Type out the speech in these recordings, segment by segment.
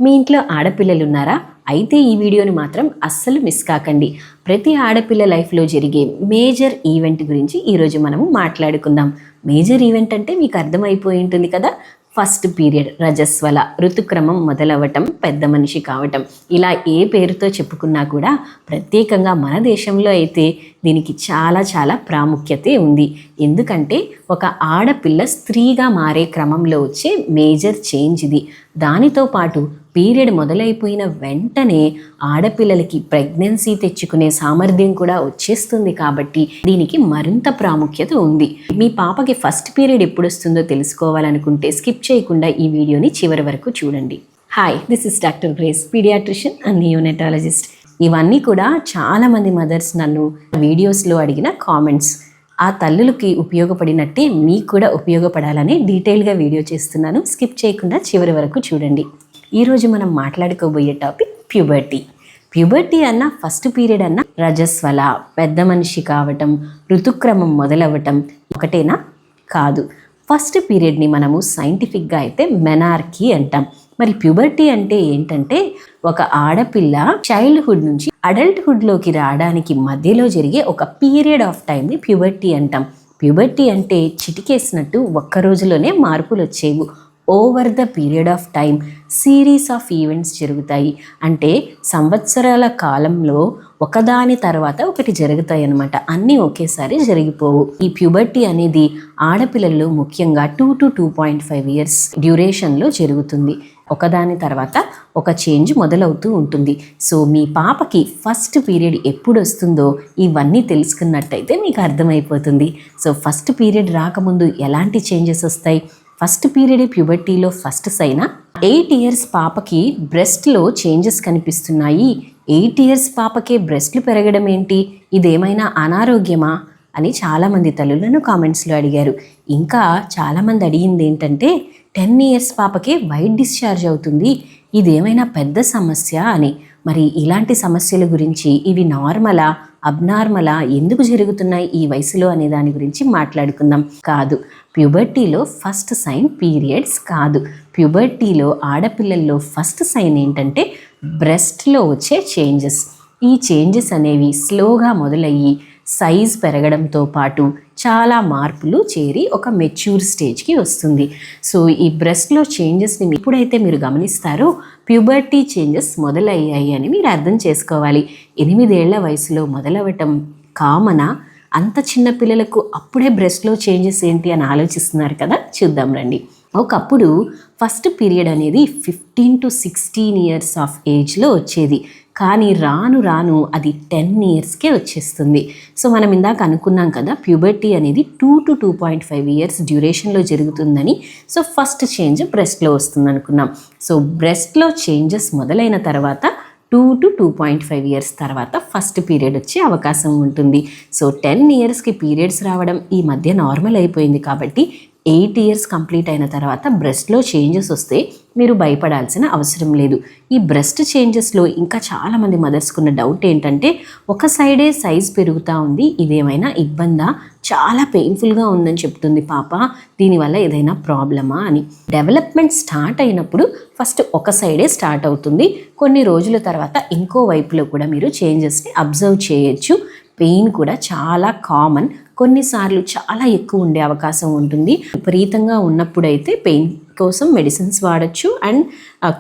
మీ ఇంట్లో ఆడపిల్లలు ఉన్నారా? అయితే ఈ వీడియోని మాత్రం అస్సలు మిస్ కాకండి. ప్రతి ఆడపిల్ల లైఫ్లో జరిగే మేజర్ ఈవెంట్ గురించి ఈరోజు మనము మాట్లాడుకుందాం. మేజర్ ఈవెంట్ అంటే మీకు అర్థమైపోయి ఉంటుంది కదా, ఫస్ట్ పీరియడ్, రజస్వల, ఋతుక్రమం మొదలవ్వటం, పెద్ద మనిషి కావటం. ఇలా ఏ పేరుతో చెప్పుకున్నా కూడా ప్రత్యేకంగా మన దేశంలో అయితే దీనికి చాలా చాలా ప్రాముఖ్యతే ఉంది. ఎందుకంటే ఒక ఆడపిల్ల స్త్రీగా మారే క్రమంలో వచ్చే మేజర్ చేంజ్ ఇది. దానితో పాటు పీరియడ్ మొదలైపోయిన వెంటనే ఆడపిల్లలకి ప్రెగ్నెన్సీ తెచ్చుకునే సామర్థ్యం కూడా వచ్చేస్తుంది. కాబట్టి దీనికి మరింత ప్రాముఖ్యత ఉంది. మీ పాపకి ఫస్ట్ పీరియడ్ ఎప్పుడు వస్తుందో తెలుసుకోవాలనుకుంటే స్కిప్ చేయకుండా ఈ వీడియోని చివరి వరకు చూడండి. Hi, this is doctor Grace, paediatrician and neonatologist. ఇవన్నీ కూడా చాలామంది మదర్స్ నన్ను వీడియోస్లో అడిగిన కామెంట్స్. ఆ తల్లులకి ఉపయోగపడినట్టే మీకు కూడా ఉపయోగపడాలని డీటెయిల్గా వీడియో చేస్తున్నాను. స్కిప్ చేయకుండా చివరి వరకు చూడండి. ఈరోజు మనం మాట్లాడుకోబోయే టాపిక్ ప్యూబర్టీ. ప్యూబర్టీ అన్న, ఫస్ట్ పీరియడ్ అన్న, రజస్వల, పెద్ద మనిషి కావటం, ఋతుక్రమం మొదలవ్వటం ఒకటేనా? కాదు. ఫస్ట్ పీరియడ్ని మనము సైంటిఫిక్గా అయితే మెనార్కీ అంటాం. మరి ప్యూబర్టీ అంటే ఏంటంటే ఒక ఆడపిల్ల చైల్డ్హుడ్ నుంచి అడల్ట్హుడ్లోకి రావడానికి మధ్యలో జరిగే ఒక పీరియడ్ ఆఫ్ టైంని ప్యూబర్టీ అంటాం. ప్యూబర్టీ అంటే చిటికేసినట్టు ఒక్క రోజులోనే మార్పులు వచ్చేవి. Over the period of time series of events జరుగుతాయి. అంటే సంవత్సరాల కాలంలో ఒకదాని తర్వాత ఒకటి జరుగుతాయి అన్నమాట. అన్నీ ఒకేసారి జరిగిపోవు. ఈ ప్యూబర్టీ అనేది ఆడపిల్లల్లో ముఖ్యంగా 2 to 2.5 years డ్యూరేషన్లో జరుగుతుంది. ఒకదాని తర్వాత ఒక చేంజ్ మొదలవుతూ ఉంటుంది. సో మీ పాపకి ఫస్ట్ పీరియడ్ ఎప్పుడు వస్తుందో ఇవన్నీ తెలుసుకున్నట్టయితే మీకు అర్థమైపోతుంది. సో ఫస్ట్ పీరియడ్ రాకముందు ఎలాంటి చేంజెస్ వస్తాయి? ఫస్ట్ పీరియడ్ ప్యూబర్టీలో ఫస్ట్ సైనా 8 years పాపకి బ్రెస్ట్లో చేంజెస్ కనిపిస్తున్నాయి. 8 years పాపకే బ్రెస్ట్లు పెరగడం ఏంటి? ఇదేమైనా అనారోగ్యమా అని చాలామంది తల్లులను కామెంట్స్లో అడిగారు. ఇంకా చాలామంది అడిగింది ఏంటంటే 10 years పాపకే వైట్ డిశ్చార్జ్ అవుతుంది, ఇదేమైనా పెద్ద సమస్య అని. మరి ఇలాంటి సమస్యల గురించి, ఇవి నార్మలా, అబ్నార్మలా, ఎందుకు జరుగుతున్నాయి ఈ వయసులో అనే దాని గురించి మాట్లాడుకుందాం. కాదు, ప్యూబర్టీలో ఫస్ట్ సైన్ పీరియడ్స్ కాదు. ప్యూబర్టీలో ఆడపిల్లల్లో ఫస్ట్ సైన్ ఏంటంటే బ్రెస్ట్లో వచ్చే చేంజెస్. ఈ చేంజెస్ అనేవి స్లోగా మొదలయ్యి సైజ్ పెరగడంతో పాటు చాలా మార్పులు చేరి ఒక మెచ్యూర్ స్టేజ్కి వస్తుంది. సో ఈ బ్రెస్ట్లో చేంజెస్ని ఎప్పుడైతే మీరు గమనిస్తారో ప్యూబర్టీ చేంజెస్ మొదలయ్యాయి అని మీరు అర్థం చేసుకోవాలి. 8 ఏళ్ల వయసులో మొదలవటం కామనా? అంత చిన్న పిల్లలకు అప్పుడే బ్రెస్ట్లో చేంజెస్ ఏంటి అని ఆలోచిస్తున్నారు కదా, చూద్దాం రండి. ఒకప్పుడు ఫస్ట్ పీరియడ్ అనేది 15 to 16 years ఆఫ్ ఏజ్లో వచ్చేది. కానీ రాను రాను అది 10 yearsకే వచ్చేస్తుంది. సో మనం ఇందాక అనుకున్నాం కదా, ప్యూబర్టీ అనేది 2 to 2.5 years డ్యూరేషన్లో జరుగుతుందని. సో ఫస్ట్ చేంజ్ బ్రెస్ట్లో వస్తుంది అనుకున్నాం. సో బ్రెస్ట్లో చేంజెస్ మొదలైన తర్వాత 2 to 2.5 years తర్వాత ఫస్ట్ పీరియడ్ వచ్చే అవకాశం ఉంటుంది. సో 10 yearsకి పీరియడ్స్ రావడం ఈ మధ్య నార్మల్ అయిపోయింది. కాబట్టి 8 years కంప్లీట్ అయిన తర్వాత బ్రెస్ట్లో చేంజెస్ వస్తే మీరు భయపడాల్సిన అవసరం లేదు. ఈ బ్రెస్ట్ చేంజెస్లో ఇంకా చాలామంది మదర్స్కున్న డౌట్ ఏంటంటే ఒక సైడే సైజ్ పెరుగుతూ ఉంది, ఇదేమైనా ఇబ్బందా, చాలా పెయిన్ఫుల్గా ఉందని చెప్తుంది పాప, దీనివల్ల ఏదైనా ప్రాబ్లమా అని. డెవలప్మెంట్ స్టార్ట్ అయినప్పుడు ఫస్ట్ ఒక సైడే స్టార్ట్ అవుతుంది. కొన్ని రోజుల తర్వాత ఇంకో వైపులో కూడా మీరు చేంజెస్ని అబ్జర్వ్ చేయొచ్చు. పెయిన్ కూడా చాలా కామన్. కొన్నిసార్లు చాలా ఎక్కువ ఉండే అవకాశం ఉంటుంది. విపరీతంగా ఉన్నప్పుడైతే పెయిన్ కోసం మెడిసిన్స్ వాడచ్చు అండ్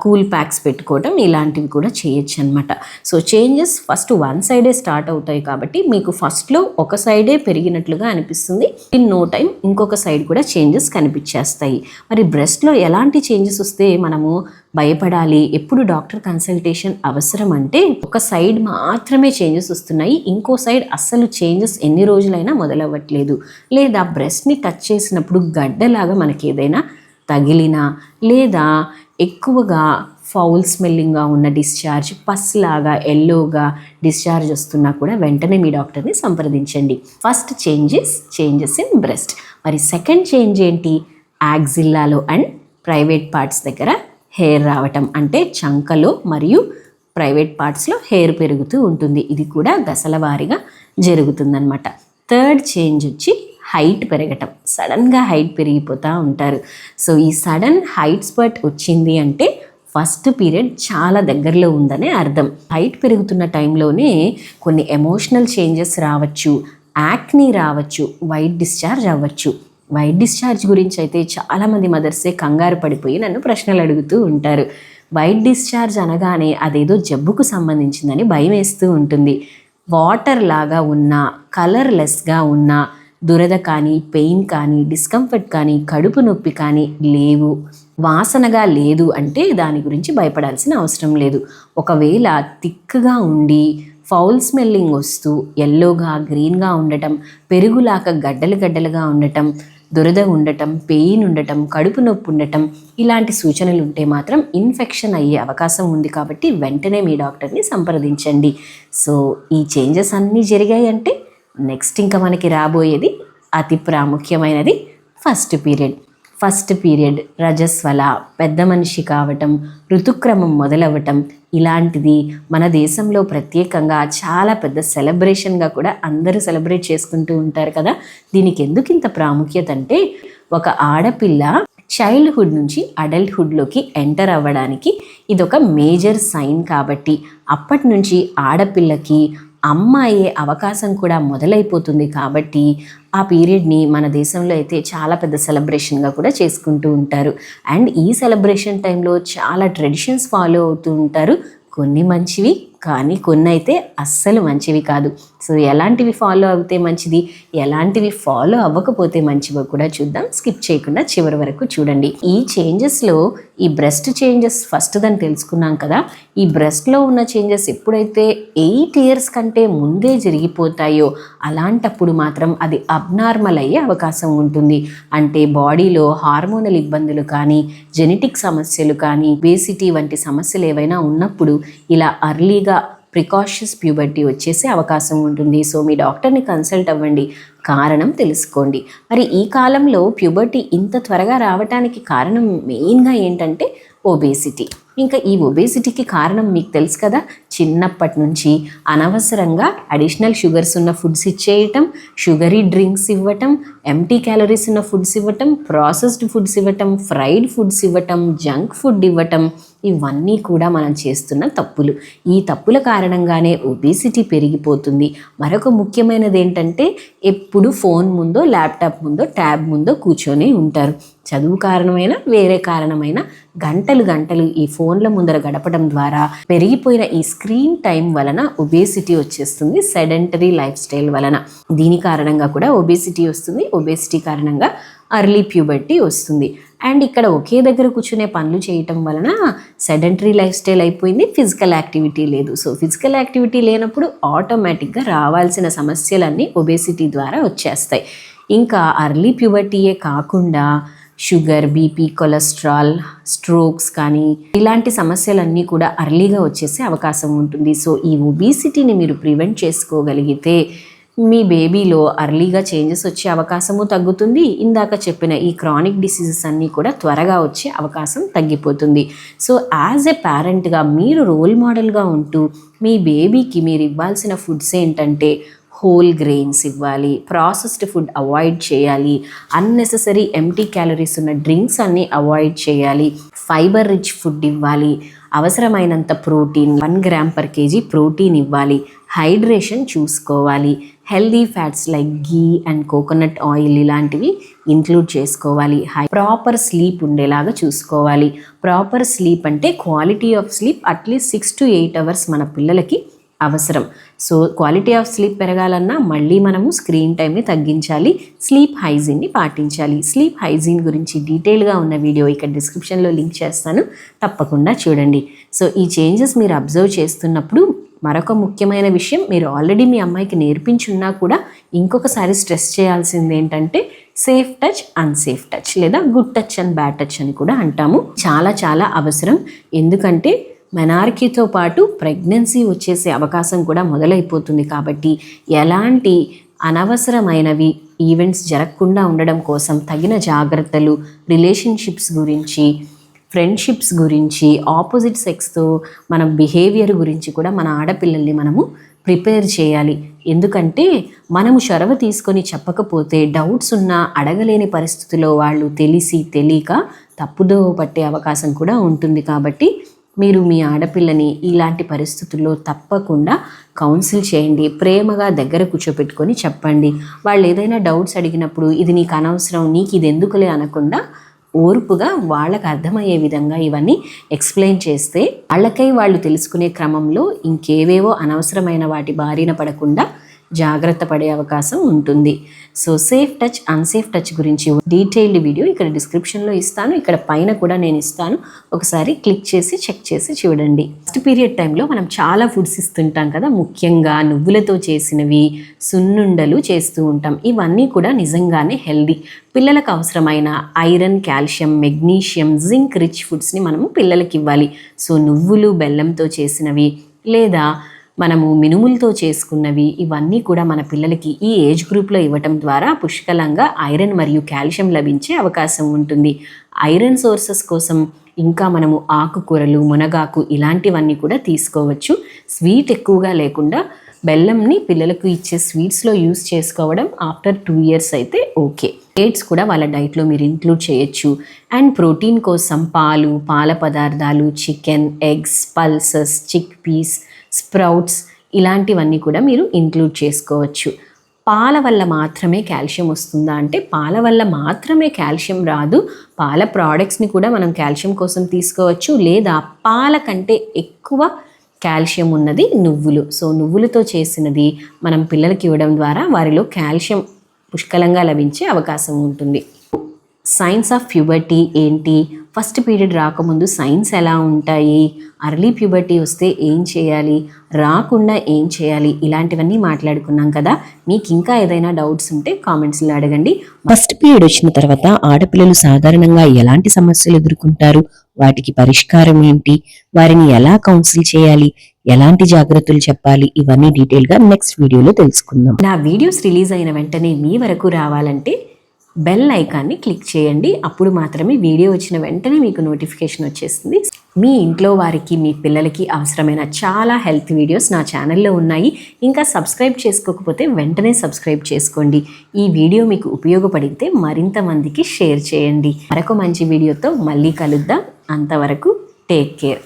కూల్ ప్యాక్స్ పెట్టుకోవడం ఇలాంటివి కూడా చేయొచ్చు అనమాట. సో చేంజెస్ ఫస్ట్ వన్ సైడే స్టార్ట్ అవుతాయి. కాబట్టి మీకు ఫస్ట్లో ఒక సైడే పెరిగినట్లుగా అనిపిస్తుంది. ఇన్ నో టైం ఇంకొక సైడ్ కూడా చేంజెస్ కనిపించేస్తాయి. మరి బ్రెస్ట్లో ఎలాంటి చేంజెస్ వస్తే మనము భయపడాలి, ఎప్పుడు డాక్టర్ కన్సల్టేషన్ అవసరం అంటే ఒక సైడ్ మాత్రమే చేంజెస్ వస్తున్నాయి, ఇంకో సైడ్ అస్సలు చేంజెస్ ఎన్ని రోజులైనా మొదలవ్వట్లేదు, లేదా బ్రెస్ట్ని టచ్ చేసినప్పుడు గడ్డలాగా మనకి ఏదైనా తగిలినా, లేదా ఎక్కువగా ఫౌల్ స్మెల్లింగ్గా ఉన్న డిశ్చార్జ్, పస్ లాగా ఎల్లోగా డిశ్చార్జ్ వస్తున్నా కూడా వెంటనే మీ డాక్టర్ని సంప్రదించండి. First changes in breast. మరి సెకండ్ చేంజ్ ఏంటి? యాక్సిల్లాలో అండ్ ప్రైవేట్ పార్ట్స్ దగ్గర హెయిర్ రావటం. అంటే చంకలో మరియు ప్రైవేట్ పార్ట్స్లో హెయిర్ పెరుగుతూ ఉంటుంది. ఇది కూడా దశల వారీగా జరుగుతుందన్నమాట. థర్డ్ చేంజ్ వచ్చి హైట్ పెరగటం. సడన్గా హైట్ పెరిగిపోతూ ఉంటారు. సో ఈ సడన్ హైట్ స్పర్ట్ వచ్చింది అంటే ఫస్ట్ పీరియడ్ చాలా దగ్గరలో ఉందనే అర్థం. హైట్ పెరుగుతున్న టైంలోనే కొన్ని ఎమోషనల్ చేంజెస్ రావచ్చు, యాక్నీ రావచ్చు, వైట్ డిశ్చార్జ్ అవ్వచ్చు. వైట్ డిశ్చార్జ్ గురించి అయితే చాలామంది మదర్సే కంగారు పడిపోయి నన్ను ప్రశ్నలు అడుగుతూ ఉంటారు. వైట్ డిశ్చార్జ్ అనగానే అదేదో జబ్బుకు సంబంధించిందని భయం వేస్తూ ఉంటుంది. వాటర్ లాగా ఉన్న, కలర్లెస్గా ఉన్న, దురద కానీ, పెయిన్ కానీ, డిస్కంఫర్ట్ కానీ, కడుపు నొప్పి కానీ లేవు, వాసనగా లేదు అంటే దాని గురించి భయపడాల్సిన అవసరం లేదు. ఒకవేళ థిక్గా ఉండి ఫౌల్ స్మెల్లింగ్ వస్తూ ఎల్లోగా, గ్రీన్గా ఉండటం, పెరుగులాగా గడ్డలు గడ్డలుగా ఉండటం, దురద ఉండటం, పెయిన్ ఉండటం, కడుపు నొప్పి ఉండటం, ఇలాంటి సూచనలు ఉంటే మాత్రం ఇన్ఫెక్షన్ అయ్యే అవకాశం ఉంది. కాబట్టి వెంటనే మీ డాక్టర్ని సంప్రదించండి. సో ఈ చేంజెస్ అన్నీ జరిగాయి అంటే నెక్స్ట్ ఇంకా మనకి రాబోయేది అతి ప్రాముఖ్యమైనది ఫస్ట్ పీరియడ్ రజస్వల, పెద్ద మనిషి కావటం, ఋతుక్రమం మొదలవ్వటం, ఇలాంటిది మన దేశంలో ప్రత్యేకంగా చాలా పెద్ద సెలబ్రేషన్గా కూడా అందరూ సెలబ్రేట్ చేసుకుంటూ ఉంటారు కదా. దీనికి ఎందుకు ఇంత ప్రాముఖ్యత అంటే, ఒక ఆడపిల్ల చైల్డ్హుడ్ నుంచి అడల్ట్హుడ్లోకి ఎంటర్ అవ్వడానికి ఇదొక మేజర్ సైన్. కాబట్టి అప్పటి నుంచి ఆడపిల్లకి అమ్మ అయ్యే అవకాశం కూడా మొదలైపోతుంది. కాబట్టి ఆ పీరియడ్ని మన దేశంలో అయితే చాలా పెద్ద సెలబ్రేషన్గా కూడా చేసుకుంటూ ఉంటారు. అండ్ ఈ సెలబ్రేషన్ టైంలో చాలా ట్రెడిషన్స్ ఫాలో అవుతూ ఉంటారు. కొన్ని మంచివి, కానీ కొన్ని అయితే అస్సలు మంచివి కాదు. సో ఎలాంటివి ఫాలో అవుతే మంచిది, ఎలాంటివి ఫాలో అవ్వకపోతే మంచివో కూడా చూద్దాం. స్కిప్ చేయకుండా చివరి వరకు చూడండి. ఈ చేంజెస్లో ఈ బ్రెస్ట్ చేంజెస్ ఫస్ట్ దాన్ని తెలుసుకున్నాం కదా. ఈ బ్రెస్ట్లో ఉన్న చేంజెస్ ఎప్పుడైతే 8 years కంటే ముందే జరిగిపోతాయో అలాంటప్పుడు మాత్రం అది అబ్నార్మల్ అయ్యే అవకాశం ఉంటుంది. అంటే బాడీలో హార్మోనల్ ఇబ్బందులు కానీ, జెనెటిక్ సమస్యలు కానీ, ఒబేసిటీ వంటి సమస్యలు ఏవైనా ఉన్నప్పుడు ఇలా అర్లీగా ప్రికాషన్స్ ప్యూబర్టీ వచ్చేసే అవకాశం ఉంటుంది. సో మీ డాక్టర్ని కన్సల్ట్ అవ్వండి, కారణం తెలుసుకోండి. మరి ఈ కాలంలో ప్యూబర్టీ ఇంత త్వరగా రావడానికి కారణం మెయిన్గా ఏంటంటే ఒబేసిటీ. ఇంకా ఈ ఒబేసిటీకి కారణం మీకు తెలుసు కదా, చిన్నప్పటి నుంచి అనవసరంగా అడిషనల్ షుగర్స్ ఉన్న ఫుడ్స్ ఇచ్చేయటం, షుగరీ డ్రింక్స్ ఇవ్వటం, ఎంటీ క్యాలరీస్ ఉన్న ఫుడ్స్ ఇవ్వటం, ప్రాసెస్డ్ ఫుడ్స్ ఇవ్వటం, ఫ్రైడ్ ఫుడ్స్ ఇవ్వటం, జంక్ ఫుడ్ ఇవ్వటం, ఇవన్నీ కూడా మనం చేస్తున్న తప్పులు. ఈ తప్పుల కారణంగానే ఒబేసిటీ పెరిగిపోతుంది. మరొక ముఖ్యమైనది ఏంటంటే, ఎప్పుడు ఫోన్ ముందో, ల్యాప్టాప్ ముందో, ట్యాబ్ ముందో కూర్చొని ఉంటారు. చదువు కారణమైన, వేరే కారణమైన గంటలు ఈ ఫోన్ల ముందర గడపడం ద్వారా పెరిగిపోయిన ఈ స్క్రీన్ టైం వలన ఒబేసిటీ వచ్చేస్తుంది. సెడెంటరీ లైఫ్ స్టైల్ వలన దీని కారణంగా కూడా ఒబేసిటీ వస్తుంది. ఒబేసిటీ కారణంగా అర్లీ ప్యూబర్టీ వస్తుంది. అండ్ ఇక్కడ ఒకే దగ్గర కూర్చునే పనులు చేయటం వలన సెడెంటరీ లైఫ్ స్టైల్ అయిపోయింది, ఫిజికల్ యాక్టివిటీ లేదు. సో ఫిజికల్ యాక్టివిటీ లేనప్పుడు ఆటోమేటిక్గా రావాల్సిన సమస్యలన్నీ ఒబేసిటీ ద్వారా వచ్చేస్తాయి. ఇంకా అర్లీ ప్యూబర్టీయే కాకుండా షుగర్, బీపీ, కొలెస్ట్రాల్, స్ట్రోక్స్ కానీ ఇలాంటి సమస్యలన్నీ కూడా అర్లీగా వచ్చేసే అవకాశం ఉంటుంది. సో ఈ ఒబేసిటీని మీరు ప్రివెంట్ చేసుకోగలిగితే మీ బేబీలో అర్లీగా చేంజెస్ వచ్చే అవకాశము తగ్గుతుంది. ఇందాక చెప్పిన ఈ క్రానిక్ డిసీజెస్ అన్నీ కూడా త్వరగా వచ్చే అవకాశం తగ్గిపోతుంది. సో యాజ్ ఎ పేరెంట్గా మీరు రోల్ మోడల్గా ఉంటూ మీ బేబీకి మీరు ఇవ్వాల్సిన ఫుడ్స్ ఏంటంటే, హోల్ గ్రెయిన్స్ ఇవ్వాలి, ప్రాసెస్డ్ ఫుడ్ అవాయిడ్ చేయాలి, అన్నెసెసరీ ఎంటీ క్యాలరీస్ ఉన్న డ్రింక్స్ అన్నీ అవాయిడ్ చేయాలి, ఫైబర్ రిచ్ ఫుడ్ ఇవ్వాలి, అవసరమైనంత protein 1 gram per kg protein ఇవ్వాలి, హైడ్రేషన్ చూసుకోవాలి, healthy fats like ghee and coconut oil ఇలాంటివి ఇంక్లూడ్ చేసుకోవాలి, ప్రాపర్ స్లీప్ ఉండేలాగా చూసుకోవాలి. ప్రాపర్ స్లీప్ అంటే quality of sleep at least 6 to 8 hours మన పిల్లలకి అవసరం. సో క్వాలిటీ ఆఫ్ స్లీప్ పెరగాలన్నా మళ్ళీ మనము స్క్రీన్ టైంని తగ్గించాలి, స్లీప్ హైజీన్ని పాటించాలి. స్లీప్ హైజీన్ గురించి డీటెయిల్గా ఉన్న వీడియో ఇక్కడ డిస్క్రిప్షన్లో లింక్ చేస్తాను, తప్పకుండా చూడండి. సో ఈ చేంజెస్ మీరు అబ్జర్వ్ చేస్తున్నప్పుడు మరొక ముఖ్యమైన విషయం, మీరు ఆల్రెడీ మీ అమ్మాయికి నేర్పించున్నా కూడా ఇంకొకసారి స్ట్రెస్ చేయాల్సింది ఏంటంటే సేఫ్ టచ్, అన్సేఫ్ టచ్, లేదా good touch and bad touch అని కూడా అంటాము. చాలా చాలా అవసరం. ఎందుకంటే మెనార్కీతో పాటు ప్రెగ్నెన్సీ వచ్చేసే అవకాశం కూడా మొదలైపోతుంది. కాబట్టి ఎలాంటి అనవసరమైనవి ఈవెంట్స్ జరగకుండా ఉండడం కోసం తగిన జాగ్రత్తలు, రిలేషన్షిప్స్ గురించి, ఫ్రెండ్షిప్స్ గురించి, ఆపోజిట్ సెక్స్తో మన బిహేవియర్ గురించి కూడా మన ఆడపిల్లల్ని మనము ప్రిపేర్ చేయాలి. ఎందుకంటే మనము చొరవ తీసుకొని చెప్పకపోతే డౌట్స్ ఉన్నా అడగలేని పరిస్థితిలో వాళ్ళు తెలిసి తెలియక తప్పుదోవ పట్టే అవకాశం కూడా ఉంటుంది. కాబట్టి మీరు మీ ఆడపిల్లని ఇలాంటి పరిస్థితుల్లో తప్పకుండా కౌన్సిల్ చేయండి. ప్రేమగా దగ్గర కూర్చోపెట్టుకొని చెప్పండి. వాళ్ళు ఏదైనా డౌట్స్ అడిగినప్పుడు ఇది నీకు అనవసరం, నీకు ఇది ఎందుకులే అనకుండా ఓర్పుగా వాళ్ళకు అర్థమయ్యే విధంగా ఇవన్నీ ఎక్స్ప్లెయిన్ చేస్తే వాళ్ళకై వాళ్ళు తెలుసుకునే క్రమంలో ఇంకేవేవో అనవసరమైన వాటి బారిన పడకుండా జాగ్రత్త పడే అవకాశం ఉంటుంది. So safe touch, unsafe touch గురించి డీటెయిల్డ్ వీడియో ఇక్కడ డిస్క్రిప్షన్లో ఇస్తాను, ఇక్కడ పైన కూడా నేను ఇస్తాను. ఒకసారి క్లిక్ చేసి చెక్ చేసి చూడండి. ఫస్ట్ పీరియడ్ టైంలో మనం చాలా ఫుడ్స్ ఇస్తుంటాం కదా, ముఖ్యంగా నువ్వులతో చేసినవి, సున్నుండలు చేస్తూ ఉంటాం. ఇవన్నీ కూడా నిజంగానే హెల్దీ. పిల్లలకు అవసరమైన iron, calcium, magnesium, zinc rich ఫుడ్స్ని మనము పిల్లలకి ఇవ్వాలి. సో నువ్వులు బెల్లంతో చేసినవి లేదా మనము మినుములతో చేసుకున్నవి ఇవన్నీ కూడా మన పిల్లలకి ఈ ఏజ్ గ్రూప్లో ఇవ్వటం ద్వారా పుష్కలంగా ఐరన్ మరియు కాల్షియం లభించే అవకాశం ఉంటుంది. ఐరన్ సోర్సెస్ కోసం ఇంకా మనము ఆకుకూరలు, మునగాకు ఇలాంటివన్నీ కూడా తీసుకోవచ్చు. స్వీట్ ఎక్కువగా లేకుండా బెల్లంని పిల్లలకు ఇచ్చే స్వీట్స్లో యూస్ చేసుకోవడం ఆఫ్టర్ 2 years అయితే ఓకే. డేట్స్ కూడా వాళ్ళ డైట్లో మీరు ఇంక్లూడ్ చేయొచ్చు. అండ్ ప్రోటీన్ కోసం పాలు, పాల పదార్థాలు, chicken, eggs, pulses, chick peas, sprouts ఇలాంటివన్నీ కూడా మీరు ఇంక్లూడ్ చేసుకోవచ్చు. పాల వల్ల మాత్రమే కాల్షియం వస్తుందా అంటే పాల వల్ల మాత్రమే కాల్షియం రాదు. పాల ప్రోడక్ట్స్ని కూడా మనం కాల్షియం కోసం తీసుకోవచ్చు. లేదా పాల కంటే ఎక్కువ కాల్షియం ఉన్నది నువ్వులు. సో నువ్వులతో చేసినది మనం పిల్లలకి ఇవ్వడం ద్వారా వారిలో కాల్షియం పుష్కలంగా లభించే అవకాశం ఉంటుంది. సైన్స్ ఆఫ్ ప్యూబర్టీ ఏంటి, ఫస్ట్ పీరియడ్ రాకముందు సైన్స్ ఎలా ఉంటాయి, అర్లీ ప్యూబర్టీ వస్తే ఏం చేయాలి, రాకుండా ఏం చేయాలి, ఇలాంటివన్నీ మాట్లాడుకున్నాం కదా. మీకు ఇంకా ఏదైనా డౌట్స్ ఉంటే కామెంట్స్లో అడగండి. ఫస్ట్ పీరియడ్ వచ్చిన తర్వాత ఆడపిల్లలు సాధారణంగా ఎలాంటి సమస్యలు ఎదుర్కొంటారు, వాటికి పరిష్కారం ఏంటి, వారిని ఎలా కౌన్సిల్ చేయాలి, ఎలాంటి జాగ్రత్తలు చెప్పాలి, ఇవన్నీ డీటెయిల్గా నెక్స్ట్ వీడియోలో తెలుసుకుందాం. నా వీడియోస్ రిలీజ్ అయిన వెంటనే మీ వరకు రావాలంటే బెల్ ఐకాన్ని క్లిక్ చేయండి. అప్పుడు మాత్రమే వీడియో వచ్చిన వెంటనే మీకు నోటిఫికేషన్ వచ్చేస్తుంది. మీ ఇంట్లో వారికి, మీ పిల్లలకి అవసరమైన చాలా హెల్త్ వీడియోస్ నా ఛానల్లో ఉన్నాయి. ఇంకా సబ్స్క్రైబ్ చేసుకోకపోతే వెంటనే సబ్స్క్రైబ్ చేసుకోండి. ఈ వీడియో మీకు ఉపయోగపడితే మరింత మందికి షేర్ చేయండి. మరొక మంచి వీడియోతో మళ్ళీ కలుద్దాం. అంతవరకు టేక్ కేర్.